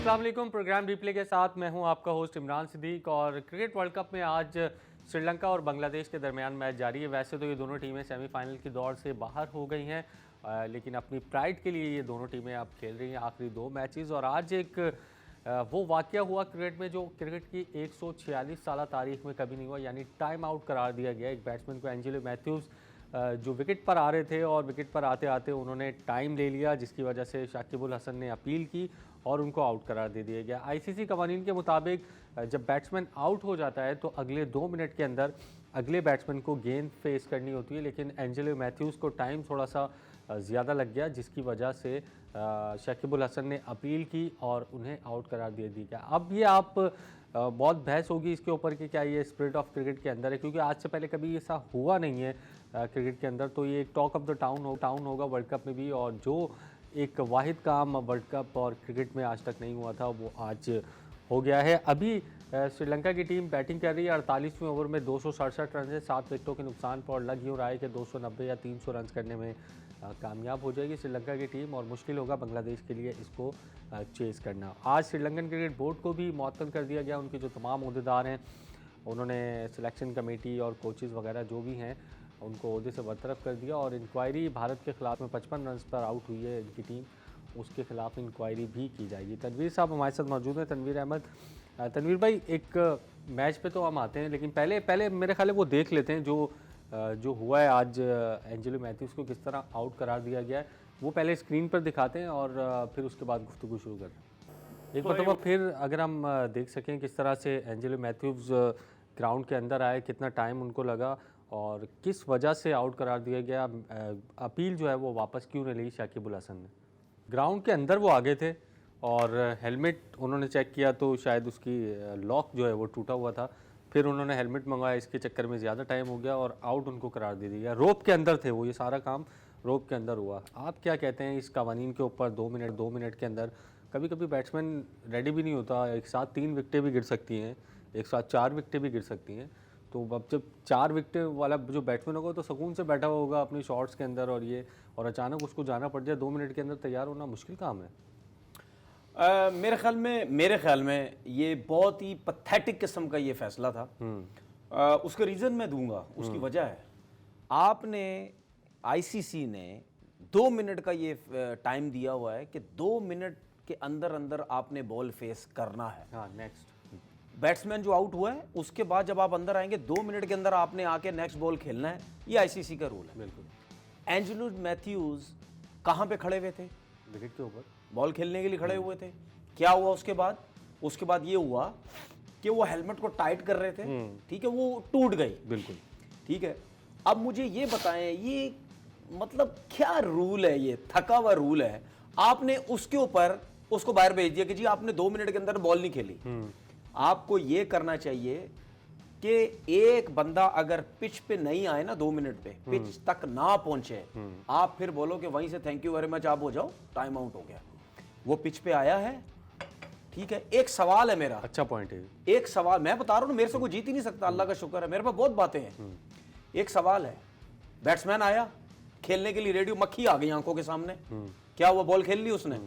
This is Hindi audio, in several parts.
अस्सलाम वालेकुम। प्रोग्राम रिप्ले के साथ मैं हूं आपका होस्ट इमरान सिद्दीक। और क्रिकेट वर्ल्ड कप में आज श्रीलंका और बांग्लादेश के दरमियान मैच जारी है। वैसे तो ये दोनों टीमें सेमीफाइनल की दौड़ से बाहर हो गई हैं, लेकिन अपनी प्राइड के लिए ये दोनों टीमें अब खेल रही हैं आखिरी दो मैचेस। और आज एक वो वाक़या हुआ क्रिकेट में जो क्रिकेट की 146 साल तारीख में कभी नहीं हुआ, यानी टाइम आउट करार दिया गया एक बैट्समैन को। एंजेलो मैथ्यूज़ जो विकेट पर आ रहे थे और विकेट पर आते आते उन्होंने टाइम ले लिया, जिसकी वजह से शाकिब अल हसन ने अपील की और उनको आउट करार दे दिया गया। आईसीसी कवानीन के मुताबिक जब बैट्समैन आउट हो जाता है तो अगले 2 मिनट के अंदर अगले बैट्समैन को गेंद फेस करनी होती है, लेकिन एंजेलो मैथ्यूज़ को टाइम थोड़ा सा ज़्यादा लग गया, जिसकी वजह से शाकिब अल हसन ने अपील की और उन्हें आउट करार दे दिया गया। अब ये आप बहुत बहस होगी इसके ऊपर कि क्या ये स्पिरिट ऑफ क्रिकेट के अंदर है, क्योंकि आज से पहले कभी ऐसा हुआ नहीं है क्रिकेट के अंदर। तो ये एक टॉक ऑफ द टाउन होगा वर्ल्ड कप में भी, और जो एक वाहिद काम वर्ल्ड कप और क्रिकेट में आज तक नहीं हुआ था वो आज हो गया है। अभी श्रीलंका की टीम बैटिंग कर रही है। 48वें ओवर में 267 रन है, 7 विकेटों के नुकसान पर, और लग यूँ रहा है कि 290 या 300 रन करने में कामयाब हो जाएगी श्रीलंका की टीम, और मुश्किल होगा बांग्लादेश के लिए इसको चेज़ करना। आज श्रीलंकन क्रिकेट बोर्ड को भी मुअत्तल कर दिया गया। उनके जो तमाम ओहदेदार हैं उन्होंने सिलेक्शन कमेटी और कोचेज़ वगैरह जो भी हैं उनको ओहदे से बरतरफ कर दिया। और इंक्वायरी भारत के ख़िलाफ़ में 55 रन पर आउट हुई है इनकी टीम, उसके ख़िलाफ़ इंक्वायरी भी की जाएगी। तनवीर साहब हमारे साथ मौजूद हैं, तनवीर अहमद। तनवीर भाई, एक मैच पे तो हम आते हैं, लेकिन पहले मेरे ख्याल है वो देख लेते हैं जो हुआ है आज। एंजेलो मैथ्यूज़ को किस तरह आउट करार दिया गया है वो पहले स्क्रीन पर दिखाते हैं और फिर उसके बाद गुफ्तगू शुरू करते हैं। एक मतलब फिर अगर हम देख सकें किस तरह से एंजेलो मैथ्यूज़ ग्राउंड के अंदर आए, कितना टाइम उनको लगा और किस वजह से आउट करार दिया गया, अपील जो है वो वापस क्यों नहीं ली शाकिब अल हसन ने। ग्राउंड के अंदर वो आगे थे और हेलमेट उन्होंने चेक किया तो शायद उसकी लॉक जो है वो टूटा हुआ था, फिर उन्होंने हेलमेट मंगवाया, इसके चक्कर में ज़्यादा टाइम हो गया और आउट उनको करार दे दिया। रोप के अंदर थे वो, ये सारा काम रोप के अंदर हुआ। आप क्या कहते हैं इस कवानीन के ऊपर? 2 मिनट के अंदर कभी कभी बैट्समैन रेडी भी नहीं होता, एक साथ 3 विकेटें भी गिर सकती हैं, एक साथ 4 विकेटें भी गिर सकती हैं। तो अब जब 4 विकेट वाला जो बैट्समैन होगा तो सुकून से बैठा हुआ होगा अपनी शॉट्स के अंदर, और अचानक उसको जाना पड़ जाए, 2 मिनट के अंदर तैयार होना मुश्किल काम है। मेरे ख्याल में ये बहुत ही पैथेटिक किस्म का ये फैसला था। उसका रीज़न मैं दूंगा, उसकी वजह है आपने आईसीसी ने 2 मिनट का ये टाइम दिया हुआ है कि 2 मिनट के अंदर अंदर आपने बॉल फेस करना है। हाँ, नेक्स्ट बैट्समैन जो आउट हुआ है उसके बाद जब आप अंदर आएंगे 2 मिनट के अंदर आपने आके नेक्स्ट बॉल खेलना है। ये आईसीसी का रूल है। बिल्कुल। एंजेलो मैथ्यूज़ कहाँ पे खड़े हुए थे? विकेट के ऊपर बॉल खेलने के लिए खड़े हुए थे। क्या हुआ उसके बाद ये हुआ कि वो हेलमेट को टाइट कर रहे थे, ठीक है, वो टूट गई। बिल्कुल ठीक है। अब मुझे ये बताएं, ये मतलब क्या रूल है? ये थका हुआ रूल है। आपने उसके ऊपर उसको बाहर भेज दिया कि जी आपने 2 मिनट के अंदर बॉल नहीं खेली। आपको ये करना चाहिए कि एक बंदा अगर पिच पे नहीं आए ना 2 मिनट पे, पिच तक ना पहुंचे, आप फिर बोलो कि वहीं से थैंक यू वेरी मच, आप हो जाओ, टाइम आउट हो गया। वो पिच पे आया है, ठीक है। एक सवाल है मेरा, अच्छा पॉइंट है, एक सवाल मैं बता रहा हूं, मेरे से कोई जीत ही नहीं सकता, अल्लाह का शुक्र है, मेरे पास बहुत बातें हैं। एक सवाल है, बैट्समैन आया खेलने के लिए, रेडियो, मक्खी आ गई आंखों के सामने, क्या हुआ? बॉल खेल ली उसने?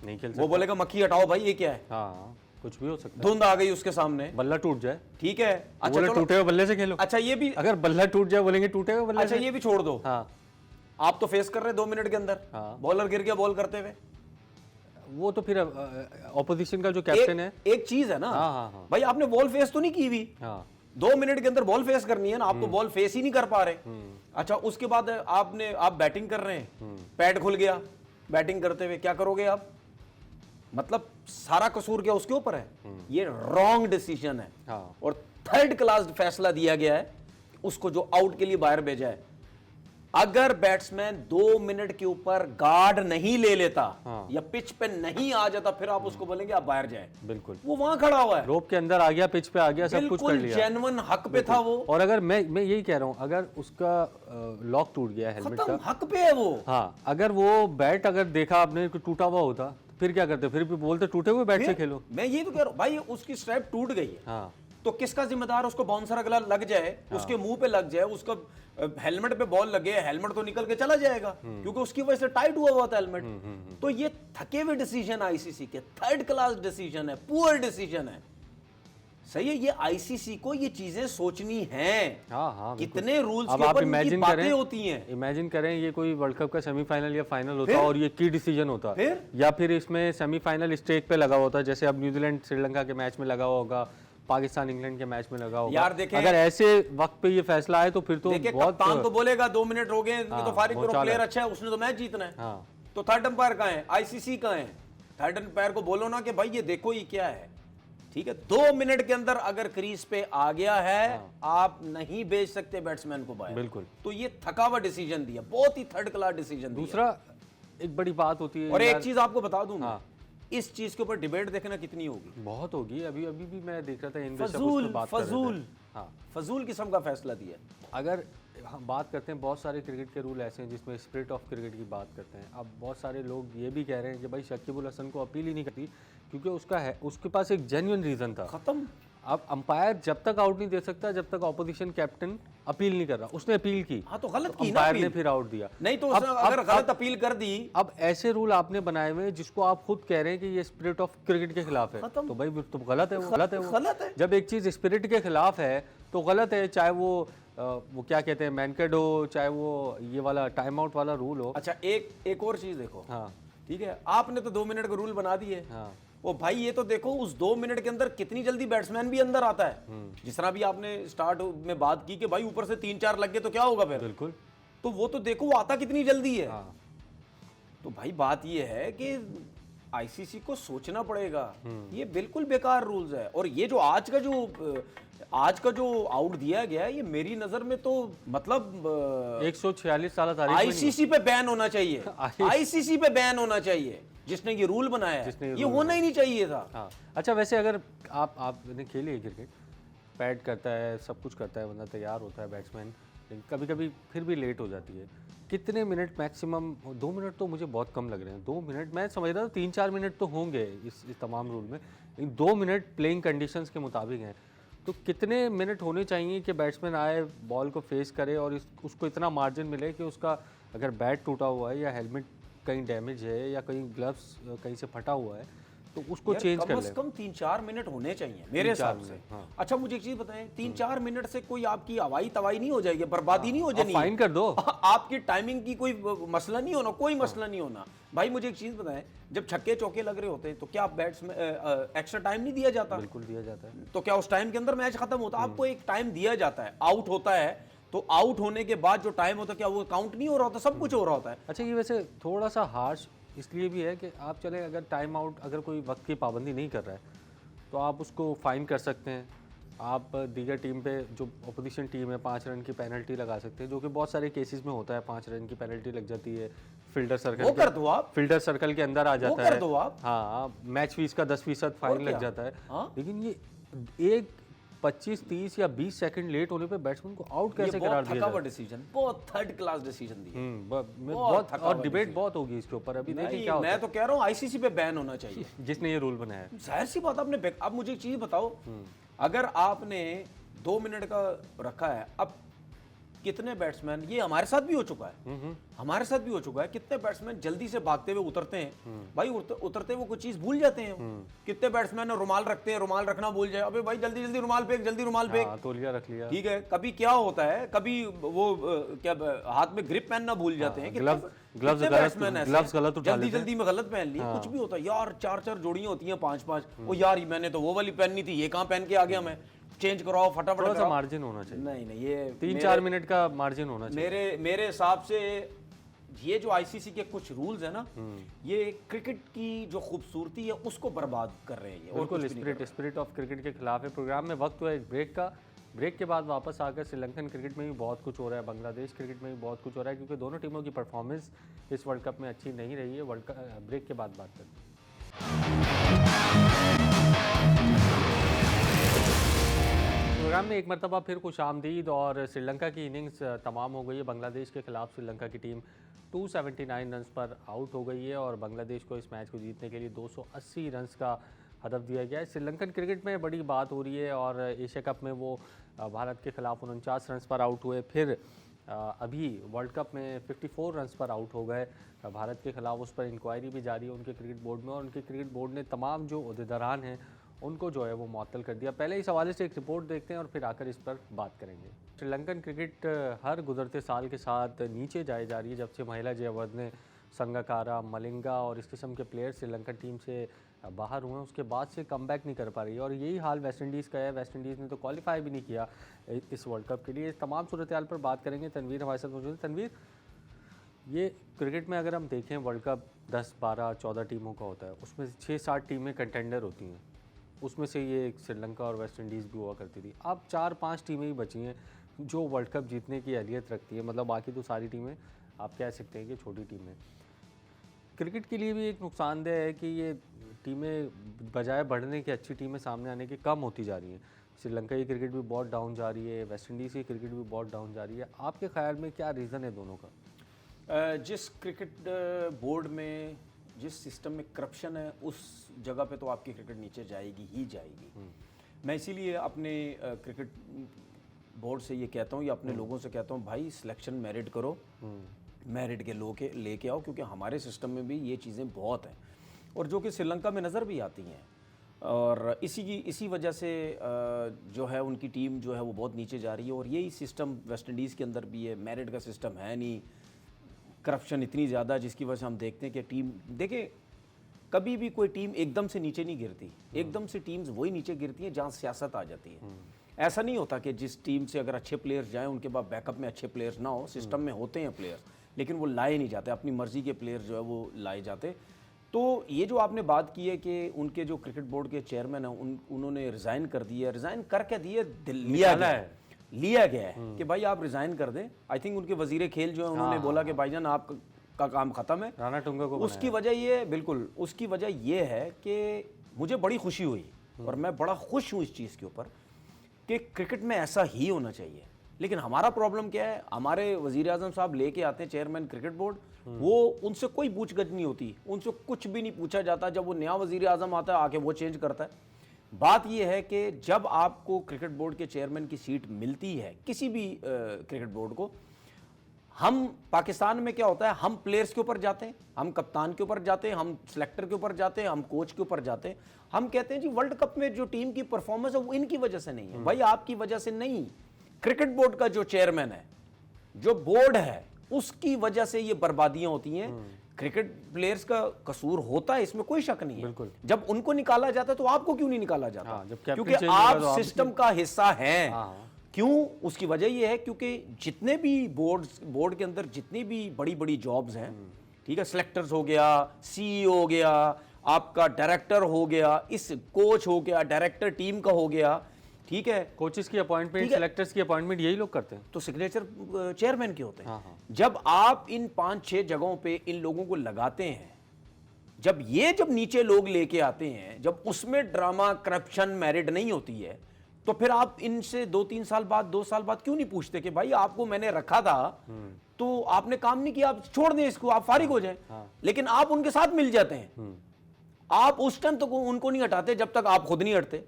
नहीं खेल वो बोलेगा मक्खी हटाओ भाई, ये क्या है? हाँ, कुछ भी हो सकता है। धुंध आ गई उसके सामने, बल्ला टूट जाए, ठीक है। अच्छा, टूटे हुए बल्ले से खेलो। अच्छा, ये भी, अगर बल्ला टूट जाए बोलेंगे टूटे हुए बल्ले अच्छा से। ये भी छोड़ दो। हाँ, आप तो फेस कर रहे 2 मिनट के अंदर, बॉलर गिर गया बॉल करते हुए, वो तो फिर ऑपोजिशन का जो कैप्टन है, एक चीज है ना। हाँ। भाई आपने बॉल फेस तो नहीं की हुई। हाँ, 2 मिनट के अंदर बॉल फेस करनी है ना, आप तो बॉल फेस ही नहीं कर पा रहे। अच्छा, उसके बाद आप बैटिंग कर रहे हैं, पैड खुल गया बैटिंग करते हुए, क्या करोगे आप? मतलब सारा कसूर क्या उसके ऊपर है? ये रॉन्ग डिसीजन है। हाँ। और 3rd क्लास फैसला दिया गया है उसको, जो आउट के लिए बाहर भेजा है। अगर बैट्समैन 2 मिनट के ऊपर गार्ड नहीं ले लेता, या पिच पे नहीं आ जाता, फिर आप उसको बोलेंगे आप बाहर जाए। बिल्कुल, वो वहां खड़ा हुआ है, रोप के अंदर आ गया, पिच पे आ गया, सब कुछ कर लिया, जेन्युइन हक पे था वो। और अगर मैं यही कह रहा हूं, अगर उसका लॉक टूट गया हेलमेट का, हक पे है वो। हाँ, अगर वो बैट अगर देखा आपने टूटा हुआ होता, फिर क्या करते? फिर भी बोलते टूटे हुए बैट से खेलो। मैं ये तो कह रहा हूं भाई, उसकी स्ट्रैप टूट गई है। हाँ, तो किसका जिम्मेदार, उसको बाउंसर अगला लग जाए, उसके मुंह पे लग जाए, उसका हेलमेट पे बॉल लगे, हेलमेट तो निकल के चला जाएगा क्योंकि उसकी वजह से टाइट हुआ था हेलमेट। तो ये थके हुए डिसीजन आईसीसी के, थर्ड क्लास डिसीजन है, पुअर डिसीजन है। सही है, ये आईसीसी को ये चीजें सोचनी हैं। हाँ, कितने रूल्स अब के आप ऊपर इनकी इमेजिन बातें करें, होती हैं। इमेजिन करें ये कोई वर्ल्ड कप का सेमीफाइनल या फाइनल होता और ये की डिसीजन होता, या फिर इसमें सेमीफाइनल स्टेज पे लगा होता, जैसे अब न्यूजीलैंड श्रीलंका के मैच में लगा होगा, पाकिस्तान इंग्लैंड के मैच में लगा होगा। यार देखें, अगर ऐसे वक्त पे ये फैसला आए तो फिर तो बहुत, कप्तान तो बोलेगा 2 मिनट हो गए तो फारिग करो, प्लेयर अच्छा है, उसने तो मैच जीतना है। हाँ। तो थर्ड अंपायर कहाँ है, आईसीसी कहाँ है? थर्ड अंपायर को बोलो ना कि भाई ये देखो ये क्या है, ठीक है, 2 मिनट के अंदर अगर क्रीज पे आ गया है, आप नहीं भेज सकते बैट्समैन को बाहर। बिल्कुल। तो ये थका हुआ डिसीजन दिया, बहुत ही थर्ड क्लास डिसीजन। दूसरा एक बड़ी बात होती है, और एक चीज आपको बता दूं, हाँ। इस चीज के ऊपर डिबेट देखना कितनी होगी, बहुत होगी। अभी भी मैं देख रहा था इन फजूल किस्म का फैसला दिया। अगर हम बात करते हैं, बहुत सारे क्रिकेट के रूल ऐसे हैं जिसमें स्पिरिट ऑफ क्रिकेट की बात करते हैं। अब बहुत सारे लोग ये भी कह रहे हैं कि भाई शकीबुल हसन को अपील ही नहीं करती क्योंकि उसके पास एक जेन्युइन रीजन था। खत्म। अब अंपायर जब तक आउट नहीं दे सकता जब तक ऑपोजिशन कैप्टन अपील नहीं कर रहा। उसने अपील की, हाँ तो गलत की ना, अंपायर ने फिर आउट दिया। नहीं तो अगर गलत अपील कर दी, अब ऐसे रूल आपने बनाए हुए जिसको आप खुद कह रहे हैं कि ये स्पिरिट ऑफ क्रिकेट के खिलाफ है, तो भाई तो गलत है, वो गलत है। जब एक चीज स्पिरिट के खिलाफ है तो गलत है, चाहे वो क्या कहते हैं मैनकेड हो, चाहे वो ये वाला टाइम आउट वाला रूल हो। अच्छा एक और चीज देखो, हाँ ठीक है, आपने तो 2 मिनट का रूल बना दिए, हाँ, वो भाई ये तो देखो उस 2 मिनट के अंदर कितनी जल्दी बैट्समैन भी अंदर आता है। जिस तरह भी आपने स्टार्ट में बात की कि भाई ऊपर से 3-4 लग गए तो क्या होगा फिर, बिल्कुल, तो वो तो देखो वो आता कितनी जल्दी है। हाँ। तो भाई बात ये है कि आईसीसी को सोचना पड़ेगा, ये बिल्कुल बेकार रूल्स है। और ये जो आज का जो आउट दिया गया है, ये मेरी नजर में तो मतलब 146 साल तारीख आईसीसी पे बैन होना चाहिए। आईसीसी पे बैन होना चाहिए, जिसने ये रूल बनाया है, ये होना ही नहीं चाहिए था। हाँ। अच्छा, वैसे अगर आपने खेली है क्रिकेट, पैड करता है, सब कुछ करता है, बंदा तैयार होता है बैट्समैन, लेकिन कभी कभी फिर भी लेट हो जाती है। कितने मिनट मैक्सिमम? 2 मिनट तो मुझे बहुत कम लग रहे हैं। 2 मिनट मैं समझ रहा था 3-4 मिनट तो होंगे इस तमाम रूल में, लेकिन 2 मिनट प्लेइंग कंडीशंस के मुताबिक हैं। तो कितने मिनट होने चाहिए कि बैट्समैन आए, बॉल को फेस करे और उसको इतना मार्जिन मिले कि उसका अगर बैट टूटा हुआ है या हेलमेट कहीं डैमेज है या कहीं ग्लव्स कहीं से फटा हुआ है तो उसको चेंज कर ले। कम से कम 3-4 मिनट होने चाहिए मेरे हिसाब से। हाँ। अच्छा मुझे एक चीज बताएं, 3-4 मिनट से कोई आपकी हवाई तवाई नहीं हो जाएगी, बर्बादी नहीं हो जाएगी, फाइन कर दो। आपकी टाइमिंग की कोई मसला नहीं होना, कोई मसला नहीं होना। भाई मुझे एक चीज बताएं, जब छक्के चौके लग रहे होते हैं तो क्या बैट्समैन एक्स्ट्रा टाइम नहीं दिया जाता? बिल्कुल दिया जाता है। तो क्या उस टाइम के अंदर मैच खत्म होता? आपको एक टाइम दिया जाता है, आउट होता है तो आउट होने के बाद जो टाइम होता है क्या वो काउंट नहीं हो रहा होता? सब कुछ हो रहा होता है। अच्छा, ये वैसे थोड़ा सा हार्श इसलिए भी है कि आप चले अगर टाइम आउट, अगर कोई वक्त की पाबंदी नहीं कर रहा है तो आप उसको फाइन कर सकते हैं। आप दीगर टीम पे जो अपोजिशन टीम है 5 रन की पेनल्टी लगा सकते हैं, जो कि बहुत सारे केसेस में होता है। 5 रन की पेनल्टी लग जाती है, फील्डर सर्कल वो कर दो आप, फील्डर सर्कल के अंदर आ जाता वो है, कर दो आप। हाँ, मैच फीस का 10% फाइन लग जाता है। हाँ? लेकिन ये एक 25, 30 या 20 सेकंड लेट होने पे बैट्समैन को आउट कैसे करार दिया जाए? डिसीजन, बहुत थर्ड क्लास डिसीजन दिया। बहुत और डिबेट बहुत होगी इसके ऊपर। अभी देखिए क्या होता है। मैं तो कह रहा हूँ आईसीसी पे बैन होना चाहिए जिसने ये रूल बनाया है। जाहिर सी बात आपने, अब मुझे एक चीज बताओ, अगर आपने 2 मिनट का रखा है, अब कितने बैट्समैन, ये हमारे साथ भी हो चुका है, हमारे साथ भी हो चुका है, कितने बैट्समैन जल्दी से भागते हुए उतरते हैं, भाई उतरते हुए कुछ चीज भूल जाते हैं। कितने बैट्समैन रुमाल रखते हैं, रुमाल रखना भूल जाए, अबे भाई जल्दी जल्दी रुमाल फेंक, जल्दी रुमाल फेंक, तौलिया रख लिया, ठीक है। कभी क्या होता है, कभी वो क्या हाथ में ग्रिप पहनना भूल जाते हैं, ग्लव्स गलत उठा जल्दी जल्दी में गलत पहन लिए, कुछ भी होता है यार। 4-4 जोड़ियां होती हैं, 5-5, वो यार मैंने तो वो वाली पहननी थी, ये कहाँ पहन के आ गया मैं, चेंज कराओ फटाफट। थोड़ा सा मार्जिन होना चाहिए। नहीं ये 3-4 मिनट का मार्जिन होना चाहिए। मेरे हिसाब से ये जो आईसीसी के कुछ रूल्स है ना, ये क्रिकेट की जो खूबसूरती है उसको बर्बाद कर रहे हैं। बिल्कुल स्पिरिट ऑफ क्रिकेट के खिलाफ है। प्रोग्राम में वक्त हुआ एक ब्रेक का। ब्रेक के बाद वापस आकर श्रीलंकन क्रिकेट में भी बहुत कुछ हो रहा है, बांग्लादेश क्रिकेट में भी बहुत कुछ हो रहा है, क्योंकि दोनों टीमों की परफॉर्मेंस इस वर्ल्ड कप में अच्छी नहीं रही है। ब्रेक के बाद बात करते हैं। प्रोग्राम में एक मरतबा फिर खुशामदीद। और श्रीलंका की इनिंग्स तमाम हो गई है। बांग्लादेश के खिलाफ श्रीलंका की टीम 279 रन्स पर आउट हो गई है और बांग्लादेश को इस मैच को जीतने के लिए 280 रन्स का हदफ दिया गया है। श्रीलंकन क्रिकेट में बड़ी बात हो रही है और एशिया कप में वो भारत के खिलाफ 49 रन्स पर आउट हुए, फिर अभी वर्ल्ड कप में 54 रन्स पर आउट हो गए भारत के खिलाफ। उस पर इंक्वायरी भी जारी है उनके क्रिकेट बोर्ड में और उनके क्रिकेट बोर्ड ने तमाम जो ओहदेदारान हैं उनको जो है वो मुअत्तल कर दिया। पहले इस हवाले से एक रिपोर्ट देखते हैं और फिर आकर इस पर बात करेंगे। श्रीलंकन क्रिकेट हर गुजरते साल के साथ नीचे जाए जा रही है। जब से महिला जयवर्धने, संगकारा, मलिंगा और इस किस्म के प्लेयर श्रीलंकन टीम से बाहर हुए हैं, उसके बाद से कमबैक नहीं कर पा रही है और यही हाल वेस्ट इंडीज़ का है। वेस्ट इंडीज़ ने तो क्वालिफाई भी नहीं किया इस वर्ल्ड कप के लिए। इस तमाम सूरत हाल पर बात करेंगे। तनवीर हमारे साथ मौजूद है। तनवीर, ये क्रिकेट में अगर हम देखें वर्ल्ड कप 10, 12, 14 टीमों का होता है, उसमें 6-7 टीमें कंटेंडर होती हैं, उसमें से ये श्रीलंका और वेस्ट इंडीज़ भी हुआ करती थी। अब 4-5 टीमें ही बची हैं जो वर्ल्ड कप जीतने की अहलियत रखती है, मतलब बाकी तो सारी टीमें आप कह सकते हैं कि छोटी टीमें। क्रिकेट के लिए भी एक नुकसानदेह है कि ये टीमें बजाय बढ़ने की, अच्छी टीमें सामने आने की कम होती जा रही हैं। श्रीलंका की क्रिकेट भी बहुत डाउन जा रही है, वेस्ट इंडीज़ की क्रिकेट भी बहुत डाउन जा रही है। आपके ख्याल में क्या रीज़न है दोनों का? जिस क्रिकेट बोर्ड में जिस सिस्टम में करप्शन है, उस जगह पे तो आपकी क्रिकेट नीचे जाएगी ही जाएगी। मैं इसीलिए अपने क्रिकेट बोर्ड से ये कहता हूँ या अपने लोगों से कहता हूँ, भाई सिलेक्शन मेरिट करो, मेरिट के लोग लेके आओ, क्योंकि हमारे सिस्टम में भी ये चीज़ें बहुत हैं और जो कि श्रीलंका में नज़र भी आती हैं। और इसी वजह से जो है उनकी टीम जो है वो बहुत नीचे जा रही है। और यही सिस्टम वेस्ट इंडीज़ के अंदर भी है, मेरिट का सिस्टम है नहीं, करप्शन इतनी ज़्यादा जिसकी वजह से हम देखते हैं कि टीम, देखिए कभी भी कोई टीम एकदम से नीचे नहीं गिरती, एकदम से टीम्स वही नीचे गिरती हैं जहाँ सियासत आ जाती है। ऐसा नहीं होता कि जिस टीम से अगर अच्छे प्लेयर्स जाएं उनके बाद बैकअप में अच्छे प्लेयर्स ना हो। सिस्टम में होते हैं प्लेयर्स, लेकिन वो लाए नहीं जाते, अपनी मर्जी के प्लेयर जो है वो लाए जाते। तो ये जो आपने बात की है कि उनके जो क्रिकेट बोर्ड के चेयरमैन हैं उन्होंने रिज़ाइन कर दिया, रिज़ाइन करके दिए, लिया गया है कि भाई आप रिज़ाइन कर दें। आई थिंक उनके वजीर खेल जो है उन्होंने बोला कि भाईजान आपका काम ख़त्म है, राणा टुंगा को। उसकी वजह ये, बिल्कुल उसकी वजह ये है कि मुझे बड़ी खुशी हुई और मैं बड़ा खुश हूँ इस चीज़ के ऊपर कि क्रिकेट में ऐसा ही होना चाहिए। लेकिन हमारा प्रॉब्लम क्या है, हमारे वज़ीर आज़म साहब लेके आते हैं चेयरमैन क्रिकेट बोर्ड, वो उनसे कोई पूछगछ नहीं होती, उनसे कुछ भी नहीं पूछा जाता। जब वो नया वज़ीर आज़म आता है आके वो चेंज करता है। बात यह है कि जब आपको क्रिकेट बोर्ड के चेयरमैन की सीट मिलती है, किसी भी क्रिकेट बोर्ड को, हम पाकिस्तान में क्या होता है, हम प्लेयर्स के ऊपर जाते हैं, हम कप्तान के ऊपर जाते हैं, हम सिलेक्टर के ऊपर जाते हैं, हम कोच के ऊपर जाते हैं। हम कहते हैं जी वर्ल्ड कप में जो टीम की परफॉर्मेंस है वो इनकी वजह से नहीं है। भाई आपकी वजह से नहीं, क्रिकेट बोर्ड का जो चेयरमैन है, जो बोर्ड है, उसकी वजह से ये बर्बादियां होती हैं। क्रिकेट प्लेयर्स का कसूर होता है, इसमें कोई शक नहीं है। बिल्कुल। जब उनको निकाला जाता है तो आपको क्यों नहीं निकाला जाता? क्योंकि तो आप सिस्टम का हिस्सा हैं। क्यों? उसकी वजह यह है क्योंकि जितने भी बोर्ड के अंदर जितनी भी बड़ी बड़ी जॉब्स हैं, ठीक है, सिलेक्टर्स हो गया, सीईओ हो गया, आपका डायरेक्टर हो गया, इस कोच हो गया, डायरेक्टर टीम का हो गया, ठीक है, कोचेस की अपॉइंटमेंट, सिलेक्टर्स की अपॉइंटमेंट यही लोग करते हैं, तो सिग्नेचर चेयरमैन के होते हैं। जब आप इन 5-6 जगहों पे इन लोगों को लगाते हैं, जब नीचे लोग लेके आते हैं, जब उसमें ड्रामा, करप्शन, मेरिट नहीं होती है, तो फिर आप इनसे 2-3 साल बाद, 2 साल बाद क्यों नहीं पूछते कि भाई आपको मैंने रखा था तो आपने काम नहीं किया, आप छोड़ दें इसको, आप फारिग हो जाएं। लेकिन आप उनके साथ मिल जाते हैं, आप उस टाइम तक उनको नहीं हटाते जब तक आप खुद नहीं हटते।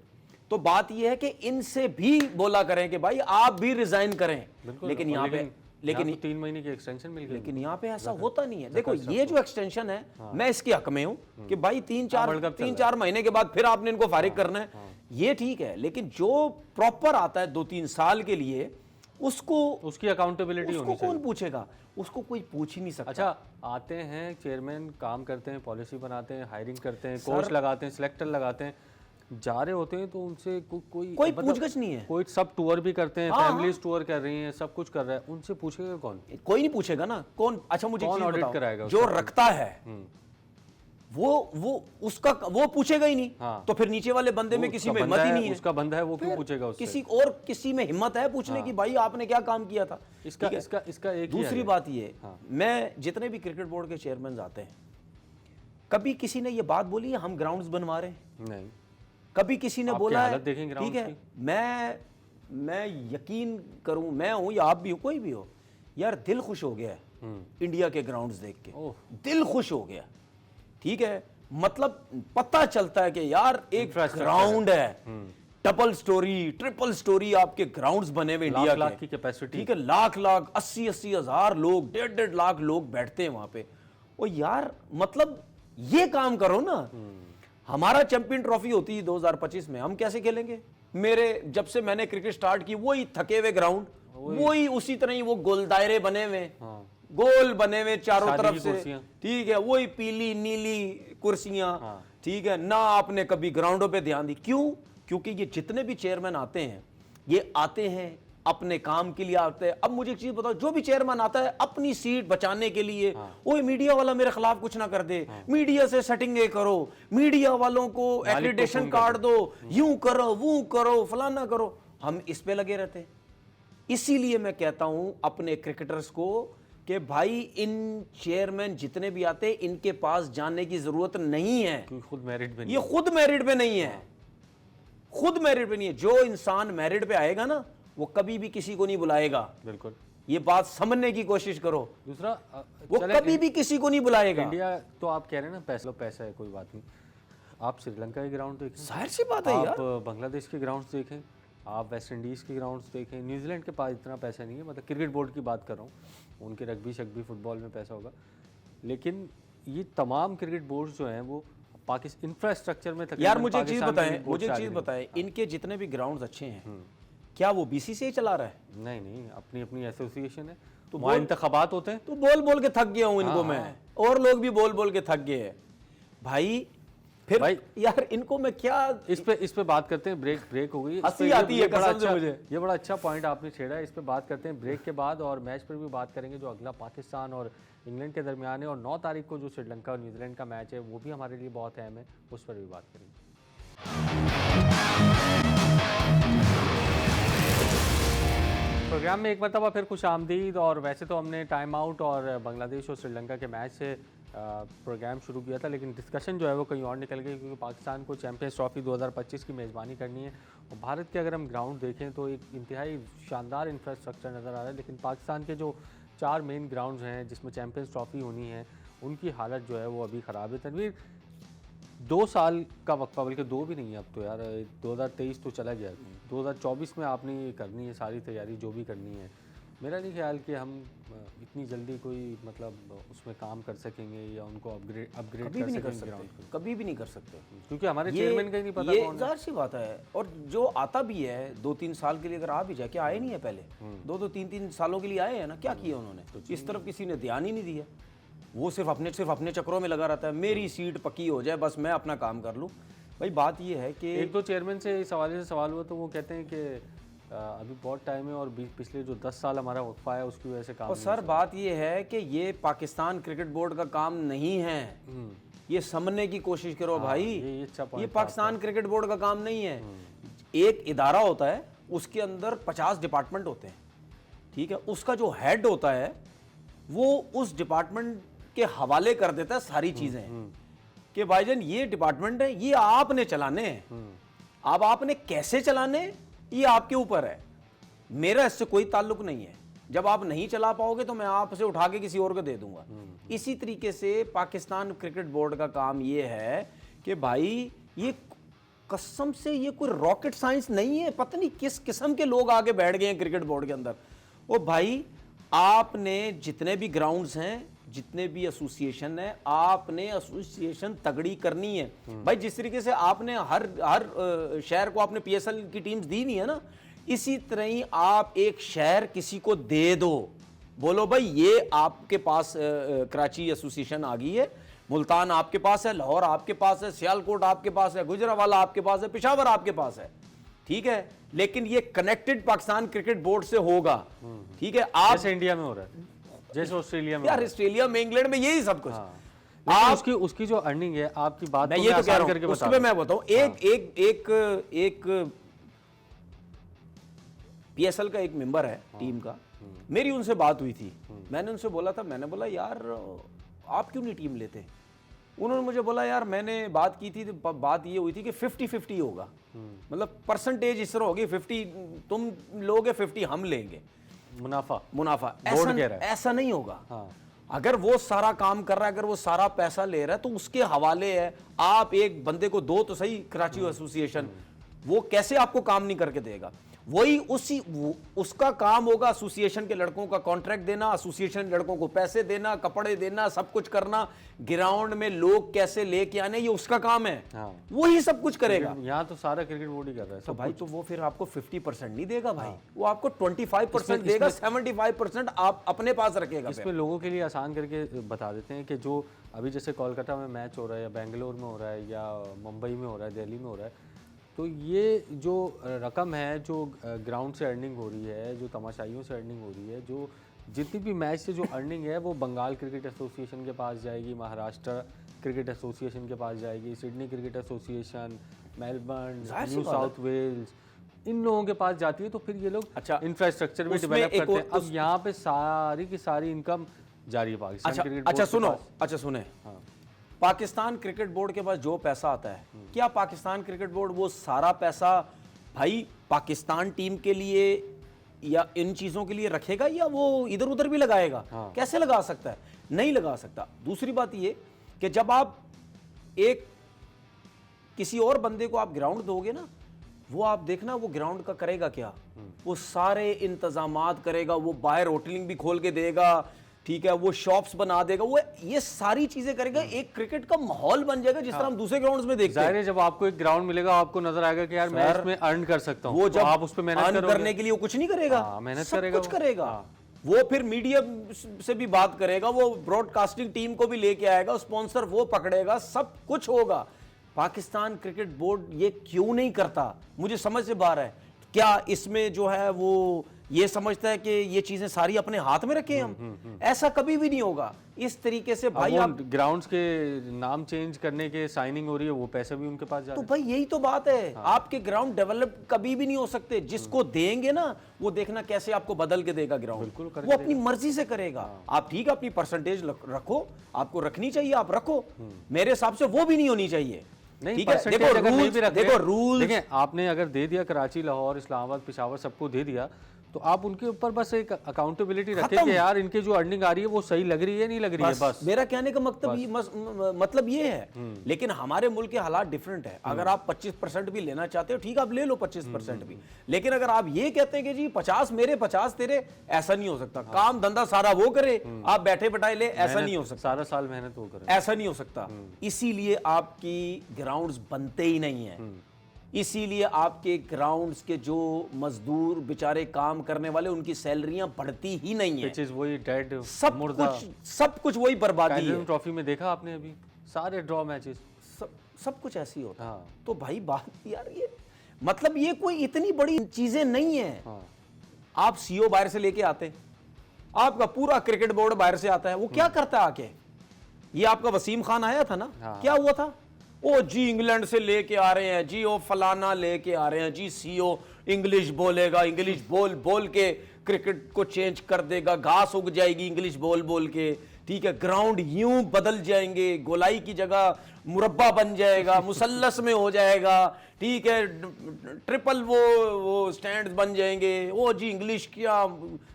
तो बात यह है कि इनसे भी बोला करें कि भाई आप भी रिजाइन करें। लेकिन यहाँ पे लेकिन 3 महीने की एक्सटेंशन मिल गई, लेकिन यहाँ पे ऐसा होता नहीं है। देखो ये जो एक्सटेंशन है, मैं इसके हक में हूँ कि भाई 3-4 महीने के बाद फिर आपने इनको फारिग करना है, ये ठीक है। लेकिन जो प्रॉपर आता है 2-3 साल के लिए, उसकी अकाउंटेबिलिटी होनी चाहिए। कौन पूछेगा? उसको कोई पूछ ही नहीं सकता। अच्छा, आते हैं चेयरमैन, काम करते हैं, पॉलिसी बनाते हैं, हायरिंग करते हैं, कोच लगाते हैं, सिलेक्टर लगाते हैं, जा रहे होते हैं तो उनसे कोई पूछगछ नहीं है। कोई सब टूर भी करते हैं, फैमिलीज टूर कर रही हैं, सब कुछ कर रहा है, उनसे पूछेगा कौन? कोई नहीं पूछेगा ना। कौन? अच्छा मुझे कौन ऑडिट कराएगा? जो रखता है वो पूछेगा ही नहीं। तो फिर नीचे वाले बंदे में किसी में हिम्मत ही नहीं है। उसका बंदा है, वो क्यों पूछेगा उससे? किसी में हिम्मत है पूछने की, भाई आपने क्या काम किया था? इसका एक दूसरी बात ये, मैं जितने भी क्रिकेट बोर्ड के चेयरमैन आते हैं, कभी किसी ने ये बात बोली है हम ग्राउंड्स बनवा रहे हैं? नहीं। कभी किसी ने बोला है? ठीक है, मैं यकीन करूं, मैं हूं या आप भी हो, कोई भी हो, यार दिल खुश हो गया है इंडिया के ग्राउंड्स देख के, दिल खुश हो गया। ठीक है, मतलब पता चलता है कि यार एक Infrastructure ग्राउंड है, डबल स्टोरी ट्रिपल स्टोरी आपके ग्राउंड्स बने हुए इंडिया लाख के, की कैपेसिटी। ठीक है, लाख 80 हजार लोग, 1.5 लाख लोग बैठते हैं वहां पे। ओ यार मतलब ये काम करो ना। हमारा चैंपियन ट्रॉफी होती है 2025 में, हम कैसे खेलेंगे? मेरे जब से मैंने क्रिकेट स्टार्ट की वही थके हुए ग्राउंड, वही उसी तरह ही वो गोल दायरे बने हुए, गोल बने हुए चारों शादी तरफ की से, कुर्सियां। ठीक है, वही पीली नीली कुर्सियां, ठीक है ना। आपने कभी ग्राउंडों पे ध्यान दी? क्यों? क्योंकि ये जितने भी चेयरमैन आते हैं, ये आते हैं अपने काम के लिए आते हैं। अब मुझे एक चीज बताओ, जो भी चेयरमैन आता है अपनी सीट बचाने के लिए, वो मीडिया वाला मेरे खिलाफ कुछ ना कर दे, मीडिया से सेटिंग करो, मीडिया वालों को एक्रीडेशन कार्ड दो, यूं करो वो करो फलाना करो, हम इस पे लगे रहते हैं। इसीलिए मैं कहता हूं अपने क्रिकेटर्स को कि भाई इन चेयरमैन जितने भी आते हैं इनके पास जाने की जरूरत नहीं है, क्योंकि खुद मेरिट पे ये खुद मेरिट पे नहीं है, खुद मेरिट पे नहीं है। जो इंसान मेरिट पे आएगा ना वो कभी भी किसी को नहीं बुलाएगा। बिल्कुल, ये बात समझने की कोशिश करो। दूसरा वो कभी भी किसी को नहीं बुलाएगा। इंडिया तो आप कह रहे हैं ना पैसा है, कोई बात नहीं। आप श्रीलंका के ग्राउंड देखें, जाहिर सी बात है आप यार, बांग्लादेश के ग्राउंड्स देखें, आप वेस्ट इंडीज़ के ग्राउंड्स देखें, न्यूजीलैंड के पास इतना पैसा नहीं है। मतलब क्रिकेट बोर्ड की बात कर रहा हूँ, उनके रग्बी फुटबॉल में पैसा होगा, लेकिन ये तमाम क्रिकेट बोर्ड जो हैं वो पाकिस्तान इंफ्रास्ट्रक्चर में यार मुझे एक चीज बताएं, इनके जितने भी ग्राउंड्स अच्छे हैं क्या वो बीसीसीआई चला रहा है? नहीं, अपनी अपनी एसोसिएशन है, तो वहाँ इंतखाबात होते हैं। तो बोल बोल के थक गया हूँ इनको मैं, और लोग भी बोल बोल के थक गए हैं भाई। फिर भाई यार इनको मैं क्या, इस पे बात करते हैं। ब्रेक हो गई, हंसी आती है कसम से मुझे। ये बड़ा अच्छा पॉइंट आपने छेड़ा है, इस पे बात करते हैं ब्रेक के बाद, और मैच पर भी बात करेंगे जो अगला पाकिस्तान और इंग्लैंड के दरमियान है, और 9 तारीख को जो श्रीलंका और न्यूजीलैंड का मैच है वो भी हमारे लिए बहुत अहम है, उस पर भी बात करेंगे। प्रोग्राम में एक मरतबा फिर खुश आमदीद। और वैसे तो हमने टाइम आउट और बांग्लादेश और श्रीलंका के मैच से प्रोग्राम शुरू किया था, लेकिन डिस्कशन जो है वो कहीं और निकल गई, क्योंकि पाकिस्तान को चैंपियंस ट्रॉफी 2025 की मेज़बानी करनी है। और भारत के अगर हम ग्राउंड देखें तो एक इंतहाई शानदार इंफ्रास्ट्रक्चर नज़र आ रहा है, लेकिन पाकिस्तान के जो 4 मेन ग्राउंड्स हैं जिसमें चैंपियंस ट्रॉफी होनी है, उनकी हालत जो है वो अभी ख़राब है। तनवीर, 2 साल का वक्फा, बल्कि 2 भी नहीं है अब तो यार, 2023 तो चला गया, 2024 में आपने ये करनी है सारी तैयारी जो भी करनी है। मेरा नहीं ख्याल कि हम इतनी जल्दी कोई मतलब उसमें काम कर सकेंगे या उनको अपग्रेड कर सकेंगे ग्राउंड को। कभी भी नहीं कर सकते, क्योंकि हमारे चेयरमैन का ही नहीं पता कौन है। जाहिर सी बात है। और जो आता भी है 2-3 साल के लिए, अगर आ भी जाए, क्या आए नहीं है पहले 2-3 सालों के लिए आए हैं ना, क्या किया उन्होंने? इस तरफ किसी ने ध्यान ही नहीं दिया, वो सिर्फ अपने चक्रों में लगा रहता है, मेरी सीट पक्की हो जाए बस मैं अपना काम कर लूँ। भाई बात ये है कि 1-2 चेयरमैन से इस हवाले से सवाल हुआ तो वो कहते हैं कि अभी बहुत टाइम है और पिछले जो 10 साल हमारा वक्फा है उसकी वजह से काम। और सर बात ये है कि ये पाकिस्तान क्रिकेट बोर्ड का काम नहीं है, ये समझने की कोशिश करो भाई। ये पाकिस्तान क्रिकेट बोर्ड का काम नहीं है। एक इदारा होता है, उसके अंदर 50 डिपार्टमेंट होते हैं, ठीक है, उसका जो हेड होता है वो उस डिपार्टमेंट के हवाले कर देता है सारी चीजें कि भाईजान ये डिपार्टमेंट है, ये आपने चलाने हैं, अब आपने कैसे चलाने ये आपके ऊपर है, मेरा इससे कोई ताल्लुक नहीं है। जब आप नहीं चला पाओगे तो मैं आपसे उठा के किसी और को दे दूंगा। इसी तरीके से पाकिस्तान क्रिकेट बोर्ड का काम ये है कि भाई ये कसम से ये कोई रॉकेट साइंस नहीं है, पता नहीं किस किस्म के लोग आगे बैठ गए हैं क्रिकेट बोर्ड के अंदर। ओ भाई आपने जितने भी ग्राउंड्स हैं, जितने भी एसोसिएशन है, आपने एसोसिएशन तगड़ी करनी है भाई। जिस तरीके से आपने हर शहर को आपने पीएसएल की टीम्स दी नहीं है ना, इसी तरह ही आप एक शहर किसी को दे दो, बोलो भाई ये आपके पास कराची एसोसिएशन आ गई है, मुल्तान आपके पास है, लाहौर आपके पास है, सियालकोट आपके पास है, गुजरावाला आपके पास है, पेशावर आपके पास है, ठीक है, लेकिन ये कनेक्टेड पाकिस्तान क्रिकेट बोर्ड से होगा, ठीक है। आप जैसे इंडिया में हो रहा है, जैसे ऑस्ट्रेलिया में, यार ऑस्ट्रेलिया में, इंग्लैंड में यही सब कुछ। आप उसकी जो अर्निंग है, आपकी बात मैं ये तो कह रहा हूं, उसके पे मैं बताऊं, एक पीएसएल का एक मेंबर है टीम का, मेरी उनसे बात हुई थी, मैंने उनसे बोला था, मैंने बोला यार आप क्यों नहीं टीम लेते? उन्होंने मुझे बोला यार मैंने बात की थी, तो बात ये हुई थी कि 50-50 होगा, मतलब परसेंटेज इस तरह होगी, 50 तुम लोगे 50 हम लेंगे, मुनाफा। ऐसा नहीं होगा। अगर वो सारा काम कर रहा है, अगर वो सारा पैसा ले रहा है, तो उसके हवाले है। आप एक बंदे को दो तो सही, कराची एसोसिएशन, वो कैसे आपको काम नहीं करके देगा? वही उसका काम होगा एसोसिएशन के लड़कों का कॉन्ट्रैक्ट देना, एसोसिएशन लड़कों को पैसे देना, कपड़े देना, सब कुछ करना, ग्राउंड में लोग कैसे लेके आने, ये उसका काम है। हाँ। वही सब कुछ करेगा। यहाँ तो सारा क्रिकेट बोर्ड ही कर रहा है। तो भाई तो वो फिर आपको 50% नहीं देगा भाई, वो आपको 25% देगा, 75% आप अपने पास रखेगा। इसमें लोगों के लिए आसान करके बता देते हैं कि जो अभी जैसे कोलकाता में मैच हो रहा है या बेंगलोर में हो रहा है या मुंबई में हो रहा है, दिल्ली में हो रहा है, तो ये जो रकम है जो ग्राउंड से अर्निंग हो रही है, जो तमाशाइयों से अर्निंग हो रही है, जो जितनी भी मैच से जो अर्निंग है वो बंगाल क्रिकेट एसोसिएशन के पास जाएगी, महाराष्ट्र क्रिकेट एसोसिएशन के पास जाएगी, Sydney cricket association, Melbourne, New South Wales, इन लोगों के पास जाती है। तो फिर ये लोग अच्छा इंफ्रास्ट्रक्चर भी डेवलप करते हैं। अब यहाँ पे सारी की सारी इनकम जारी है पाकिस्तान क्रिकेट बोर्ड। अच्छा सुने, हाँ। पाकिस्तान क्रिकेट बोर्ड के पास जो पैसा आता है, क्या पाकिस्तान क्रिकेट बोर्ड वो सारा पैसा भाई पाकिस्तान टीम के लिए या इन चीजों के लिए रखेगा, या वो इधर उधर भी लगाएगा? हाँ। कैसे लगा सकता है? नहीं लगा सकता। दूसरी बात ये कि जब आप एक किसी और बंदे को आप ग्राउंड दोगे ना, वो आप देखना वो ग्राउंड का करेगा क्या, वो सारे इंतजामात करेगा, वो बाहर होटलिंग भी खोल के देगा, ठीक है, वो शॉप्स बना देगा, वो ये सारी चीजें करेगा। एक क्रिकेट का माहौल बन जाएगा जिस तरह हम दूसरे ग्राउंड्स में देखते हैं। जाहिर है जब आपको एक ग्राउंड मिलेगा आपको नजर आएगा कि यार मैं इसमें अर्न कर सकता हूं, वो जब आप उस पे मेहनत अर्न करने के लिए वो कुछ नहीं करेगा, मेहनत सब करेगा, कुछ करेगा। वो फिर मीडिया से भी बात करेगा, वो ब्रॉडकास्टिंग टीम को भी लेके आएगा, स्पॉन्सर वो पकड़ेगा, सब कुछ होगा। पाकिस्तान क्रिकेट बोर्ड ये क्यों नहीं करता, मुझे समझ से बाहर है। क्या इसमें जो है वो ये समझता है कि ये चीजें सारी अपने हाथ में रखें हम? ऐसा कभी भी नहीं होगा। इस तरीके से भाई आप ग्राउंड्स के नाम चेंज करने के साइनिंग हो रही है, वो पैसे भी उनके पास जा रहे हैं। तो भाई यही तो बात है। आपके ग्राउंड डेवलप कभी भी नहीं हो सकते। जिसको देंगे ना वो देखना कैसे आपको बदल के देगा ग्राउंड, वो अपनी मर्जी से करेगा। आप ठीक है अपनी परसेंटेज रखो, आपको रखनी चाहिए, आप रखो, मेरे हिसाब से वो भी नहीं होनी चाहिए। नहीं, ठीक है, देखो रूल, देखिए आपने अगर दे दिया कराची, लाहौर, इस्लामाबाद, पेशावर सबको दे दिया, तो आप उनके ऊपर बस एक अकाउंटेबिलिटी रखें कि यार इनके जो अर्निंग आ रही है वो सही लग रही है नहीं लग रही है। बस मेरा कहने का मतलब ये है। लेकिन हमारे मुल्क के हालात डिफरेंट है। अगर आप 25% भी लेना चाहते हो ठीक है, आप ले लो 25% भी, लेकिन अगर आप ये कहते हैं कि जी 50 मेरे 50 तेरे, ऐसा नहीं हो सकता। काम धंधा सारा वो करे, आप बैठे बैठाए ले, ऐसा नहीं हो सकता। सारा साल मेहनत वो करे, ऐसा नहीं हो सकता। इसीलिए आपकी ग्राउंड्स बनते ही नहीं है। इसीलिए आपके ग्राउंड्स के जो मजदूर बेचारे काम करने वाले, उनकी सैलरियां बढ़ती ही नहीं है। वही डेड, सब कुछ वही बर्बादी है। ट्रॉफी में देखा आपने अभी सारे ड्रॉ मैचेस, सब कुछ ऐसे ही होता है। हाँ। तो भाई बात यार ये मतलब ये कोई इतनी बड़ी चीजें नहीं है। हाँ। आप सीओ बाहर से लेके आते, आपका पूरा क्रिकेट बोर्ड बाहर से आता है, वो क्या करता है आके? ये आपका वसीम खान आया था ना, हाँ। क्या हुआ था? ओ जी इंग्लैंड से लेके आ रहे हैं जी, ओ फलाना लेके आ रहे हैं जी, सीओ इंग्लिश बोलेगा, इंग्लिश बोल के क्रिकेट को चेंज कर देगा, घास उग जाएगी इंग्लिश बोल के, ठीक है, ग्राउंड यूं बदल जाएंगे, गोलाई की जगह मुरब्बा बन जाएगा, मुसल्लस में हो जाएगा, ठीक है, ट्रिपल वो स्टैंड्स बन जाएंगे। ओ जी इंग्लिश क्या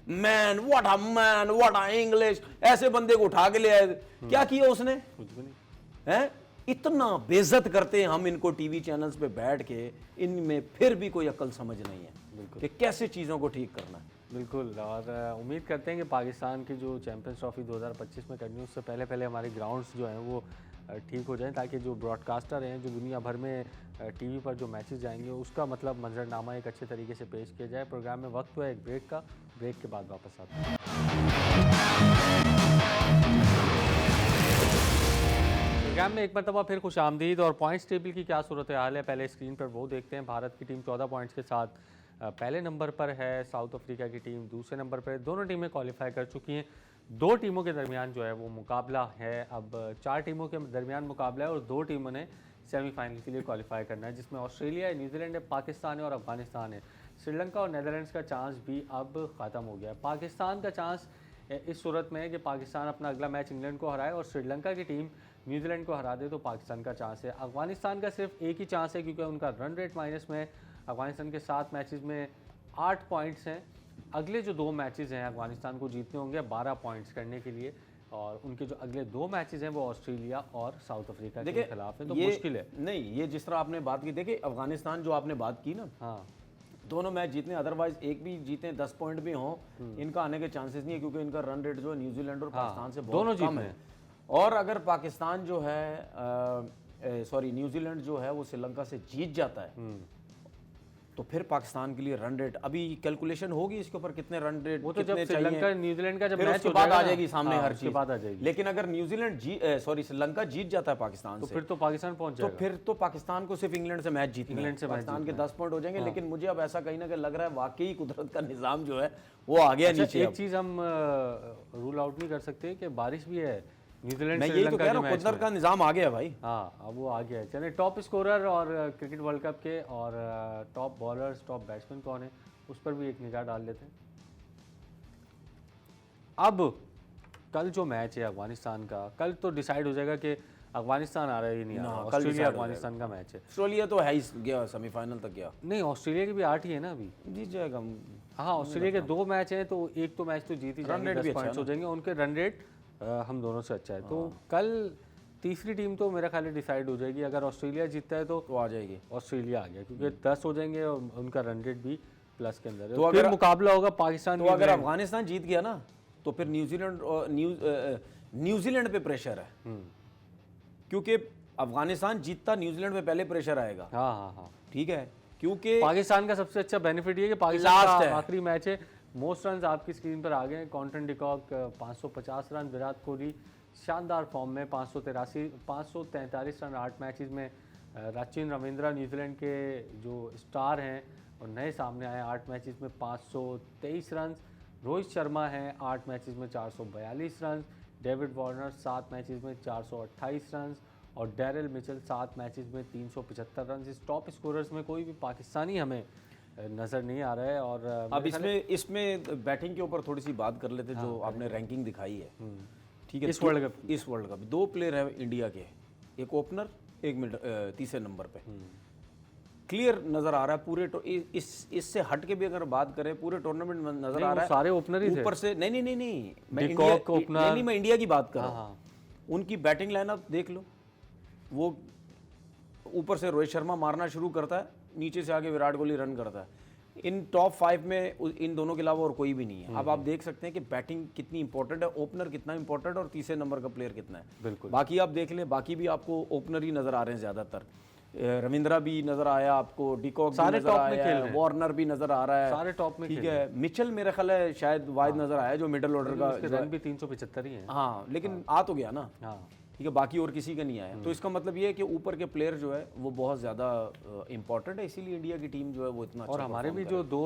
मैन, व्हाट अ इंग्लिश, ऐसे बंदे को उठा के ले आए। क्या किया उसने? कुछ भी नहीं है। इतना बेइज्जत करते हैं हम इनको टीवी चैनल्स पे बैठ के, इनमें फिर भी कोई अकल समझ नहीं है कि कैसे चीज़ों को ठीक करना है। बिल्कुल, और उम्मीद करते हैं कि पाकिस्तान की जो चैंपियंस ट्रॉफी 2025 में करनी है उससे पहले हमारे ग्राउंड्स जो हैं वो ठीक हो जाएं, ताकि जो ब्रॉडकास्टर हैं जो दुनिया भर में टीवी पर जो मैचेस जाएंगे उसका मतलब मंजरनामा एक अच्छे तरीके से पेश किया जाए। प्रोग्राम में वक्त हुआ एक ब्रेक का, ब्रेक के बाद वापस आते हैं। प्रोग्राम में एक मरतबा फिर खुश आमदीद। और पॉइंट्स टेबल की क्या सूरत हाल है पहले स्क्रीन पर वो देखते हैं। भारत की टीम 14 पॉइंट्स के साथ पहले नंबर पर है, साउथ अफ्रीका की टीम दूसरे नंबर पर है। दोनों टीमें क्वालिफाई कर चुकी हैं। दो टीमों के दरमियान जो है वो मुकाबला है, अब 4 टीमों के दरमियान मुकाबला है और 2 टीमों ने सेमीफाइनल के लिए क्वालिफाई करना है, जिसमें ऑस्ट्रेलिया है, न्यूजीलैंड है, पाकिस्तान है और अफगानिस्तान है। श्रीलंका और नेदरलैंड्स का चांस भी अब ख़त्म हो गया है। पाकिस्तान का चांस इस सूरत में है कि पाकिस्तान अपना अगला मैच इंग्लैंड को हराए और श्रीलंका की टीम न्यूजीलैंड को हरा दे तो पाकिस्तान का चांस है। अफगानिस्तान का सिर्फ एक ही चांस है क्योंकि उनका रन रेट माइनस में, अफगानिस्तान के 7 मैचेस में 8 पॉइंट्स हैं। अगले जो 2 मैचेस हैं अफगानिस्तान को जीतने होंगे 12 पॉइंट्स करने के लिए, और उनके जो अगले 2 मैचेस हैं वो ऑस्ट्रेलिया और साउथ अफ्रीका के देखिए खिलाफ हैं, तो ये मुश्किल है। नहीं, ये जिस तरह आपने बात की, देखिए अफगानिस्तान जो आपने बात की ना, हाँ दोनों मैच जीतने, अदरवाइज एक भी जीते 10 पॉइंट भी हों, इनका आने के चांसेस नहीं है, क्योंकि इनका रन रेट जो है न्यूजीलैंड और पाकिस्तान से दोनों बहुत कम जीतने है। और अगर पाकिस्तान जो है सॉरी न्यूजीलैंड जो है वो श्रीलंका से जीत जाता है, तो फिर पाकिस्तान के लिए रन रेट अभी कैलकुलेशन होगी इसके ऊपर, कितने रन रेट वो तो जब कितने श्रीलंका चाहिए, न्यूजीलैंड का जब फिर मैच उसके हो बाद जाएगा आ ना, जाएगी सामने हाँ, हर उसके चीज। बाद आ जाएगी। लेकिन अगर न्यूजीलैंड सॉरी श्रीलंका जीत जाता है पाकिस्तान तो से, फिर तो पाकिस्तान पहुंच तो जाएगा। फिर तो पाकिस्तान को सिर्फ इंग्लैंड से मैच जीतना है। इंग्लैंड से मैच पाकिस्तान के जीतना 10 पॉइंट हो जाएंगे, लेकिन मुझे अब ऐसा कहीं ना कहीं लग रहा है वाकई कुदरत का निजाम जो है वो आ गया नीचे। एक चीज हम रूल आउट नहीं कर सकते कि बारिश भी है न्यूजीलैंड मैं यही तो श्रीलंका कह के रहा हूँ, मैच कुदरत में। का निजाम आ गया भाई। हाँ अब वो आ गया है। चलिए टॉप स्कोरर और क्रिकेट वर्ल्ड कप के और टॉप बॉलर्स टॉप बैट्समैन कौन है उस पर भी एक निगाह डाल लेते हैं। अब कल जो मैच है अफगानिस्तान का, कल तो डिसाइड हो जाएगा कि अफगानिस्तान आ रहा है या नहीं आ रहा। कल ऑस्ट्रेलिया decide हो अफगानिस्तान का मैच है। ऑस्ट्रेलिया तो है ही गया, सेमीफाइनल तक गया, नहीं ऑस्ट्रेलिया की भी 8 ही है ना अभी। जीत जाएगा। हाँ ऑस्ट्रेलिया के 2 मैच हैं, तो एक तो मैच तो जीत ही जाएंगे, rate 10 भी अच्छा पॉइंट्स है हो जाएंगे उनके। रन रेट हम दोनों से अच्छा है, तो कल तीसरी टीम तो मेरा ख्याल डिसाइड हो जाएगी। अगर ऑस्ट्रेलिया जीतता है तो आ जाएगी। ऑस्ट्रेलिया आ गया, क्योंकि 10 हो जाएंगे और उनका रन रेट भी प्लस के अंदर है। तो फिर अगर मुकाबला होगा पाकिस्तान तो अगर अफगानिस्तान जीत गया ना, तो फिर न्यूजीलैंड पे प्रेशर है, क्योंकि अफगानिस्तान जीतता न्यूजीलैंड पे पहले प्रेशर आएगा। हाँ हाँ हाँ ठीक है, क्योंकि पाकिस्तान का सबसे अच्छा बेनिफिट ये है कि पाकिस्तान लास्ट का है। आखिरी मैच है। मोस्ट रन आपकी स्क्रीन पर आ गए हैं। Canton de Kock 550 run, Virat Kohli शानदार फॉर्म में 543 रन 8 मैचेस में। सचिन रविंद्रा न्यूजीलैंड के जो स्टार हैं और नए सामने आए 8 मैचेस में 523 रन। रोहित शर्मा हैं 8 मैचेस में 442 रन। डेविड वार्नर 7 मैचेस में 428 रन और डैरिल मिचेल 7 मैचेस में 375 रन। इस टॉप स्कोरर्स में कोई भी पाकिस्तानी हमें नज़र नहीं आ रहा है। और अब इसमें बैटिंग के ऊपर थोड़ी सी बात कर लेते, जो आपने रैंकिंग दिखाई है, ठीक है, इस वर्ल्ड कप इस वर्ल्ड कप 2 प्लेयर है इंडिया के, एक ओपनर, एक तीसरे नंबर पे। क्लियर नजर आ रहा है पूरे इससे हट के भी अगर बात करें, पूरे टूर्नामेंट में नजर आ रहा है सारे ओपनर ही थे। ऊपर से। नहीं मैं डिकॉक ओपनर, नहीं मैं इंडिया की बात कर रहा हूँ। उनकी बैटिंग लाइनअप देख लो, वो ऊपर से रोहित शर्मा मारना शुरू करता है, नीचे से आगे विराट कोहली रन करता है। इन टॉप 5 में इन दोनों के अलावा और कोई भी नहीं है। अब आप देख सकते हैं कि बैटिंग कितनी इंपॉर्टेंट है, ओपनर कितना इंपॉर्टेंट है और तीसरे नंबर का प्लेयर कितना है। बिल्कुल। बाकी आप देख लें, बाकी भी आपको ओपनर ही नजर आ रहे हैं ज़्यादातर। रविंद्रा भी नजर आया आपको, डिकॉक भी नजर आया, वार्नर भी नजर आ रहा है, सारे टॉप में। ठीक है, मिचेल मेरा ख्याल है शायद वाइड नजर आया, जो मिडिल ऑर्डर का रन भी 375 ही है। हाँ, लेकिन आ तो गया ना। हाँ ठीक है, बाकी और किसी का नहीं आया। तो इसका मतलब ये है कि ऊपर के प्लेयर जो है वो बहुत ज़्यादा इंपॉर्टेंट है, इसीलिए इंडिया की टीम जो है वो इतना और हमारे भी जो 2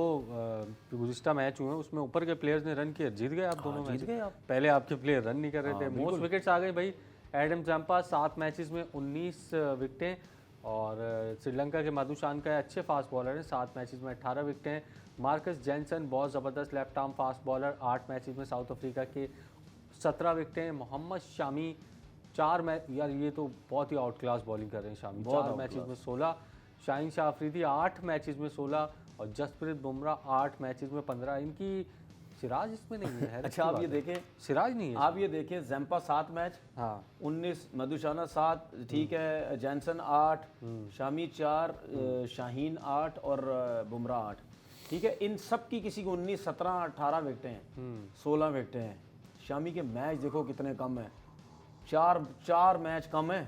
गुज़िश्ता मैच हुए हैं उसमें ऊपर के प्लेयर्स ने रन किया, जीत गए आप दोनों मैच। जीत गए आप। पहले आपके प्लेयर रन नहीं कर रहे थे। मोस्ट विकेट्स आ गए भाई। एडम जंपा 7 मैचेस में 19 विकेटें और श्रीलंका के मधुशानका अच्छे फास्ट बॉलर हैं, 7 मैचेस में 18 विकेटें। मार्कस जेनसन बहुत ज़बरदस्त left arm fast bowler, 8 matches में साउथ अफ्रीका के 17 विकेटें। मोहम्मद शामी 4 मैच, यार ये तो बहुत ही आउट क्लास बॉलिंग कर रहे हैं शामी, 4 मैचेस में 16। शाहीन शाह अफरीदी 8 मैचेस में 16 और जसप्रीत बुमराह 8 मैचेस में 15। इनकी सिराज इसमें नहीं है। अच्छा आप ये देखें, सिराज नहीं है। आप ये देखें, जैम्पा 7 मैच, हाँ 19, मधुशाना 7, ठीक है, जैनसन 8, शामी 4, शाहीन 8 और बुमराह 8, ठीक है। इन सब की किसी को 19, 17, 18 विकेटें हैं, 16 विकेटें हैं। शामी के मैच देखो कितने कम है, 4 मैच कम है,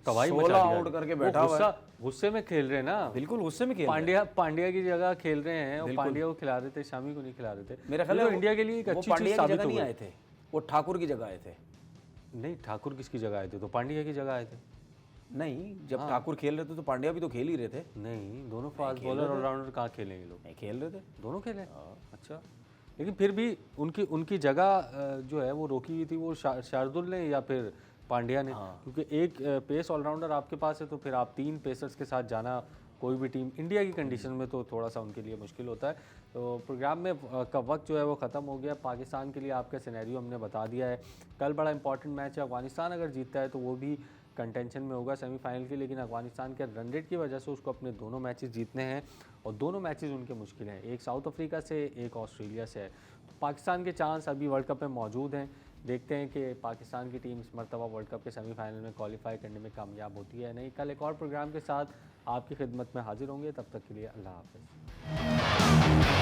तबाही 16 आउट करके बैठा हुआ है। गुस्से में खेल रहे हैं ना, बिल्कुल गुस्से में खेल रहे हैं। पांड्या की जगह खेल रहे हैं और पांड्या को खिला रहे थे, शामी को नहीं खिला रहे थे। मेरा ख्याल है इंडिया के लिए एक अच्छी चीज साबित हो नहीं आए थे, वो ठाकुर की जगह आए थे। नहीं ठाकुर किसकी जगह आए थे? तो पांड्या की जगह आए थे। नहीं, जब ठाकुर खेल रहे थे तो पांड्या भी तो खेल ही रहे थे। नहीं, दोनों फास्ट बॉलर ऑलराउंडर कहाँ खेलेंगे लोग? नहीं खेल रहे थे, दोनों खेले। अच्छा, लेकिन फिर भी उनकी जगह जो है वो रोकी हुई थी, वो शार्दुल ने या फिर पांड्या ने। क्योंकि एक पेस ऑलराउंडर आपके पास है तो फिर आप 3 पेसर्स के साथ जाना कोई भी टीम इंडिया की कंडीशन में तो थोड़ा सा उनके लिए मुश्किल होता है। तो प्रोग्राम में का वक्त जो है वो ख़त्म हो गया। पाकिस्तान के लिए आपका सिनेरियो हमने बता दिया है। कल बड़ा इंपॉर्टेंट मैच है, अफगानिस्तान अगर जीतता है तो वो भी कंटेंशन में होगा सेमीफाइनल की, लेकिन अफगानिस्तान के रन रेट की वजह से उसको अपने दोनों मैचेस जीतने हैं और दोनों मैचेस उनके मुश्किल हैं, एक साउथ अफ्रीका से एक ऑस्ट्रेलिया से है। तो पाकिस्तान के चांस अभी वर्ल्ड कप में मौजूद हैं। देखते हैं कि पाकिस्तान की टीम इस मरतबा वर्ल्ड कप के सेमीफाइनल में क्वालिफाई करने में कामयाब होती है नहीं। कल एक और प्रोग्राम के साथ आपकी खिदमत में हाजिर होंगे, तब तक के लिए अल्लाह हाफ़िज़।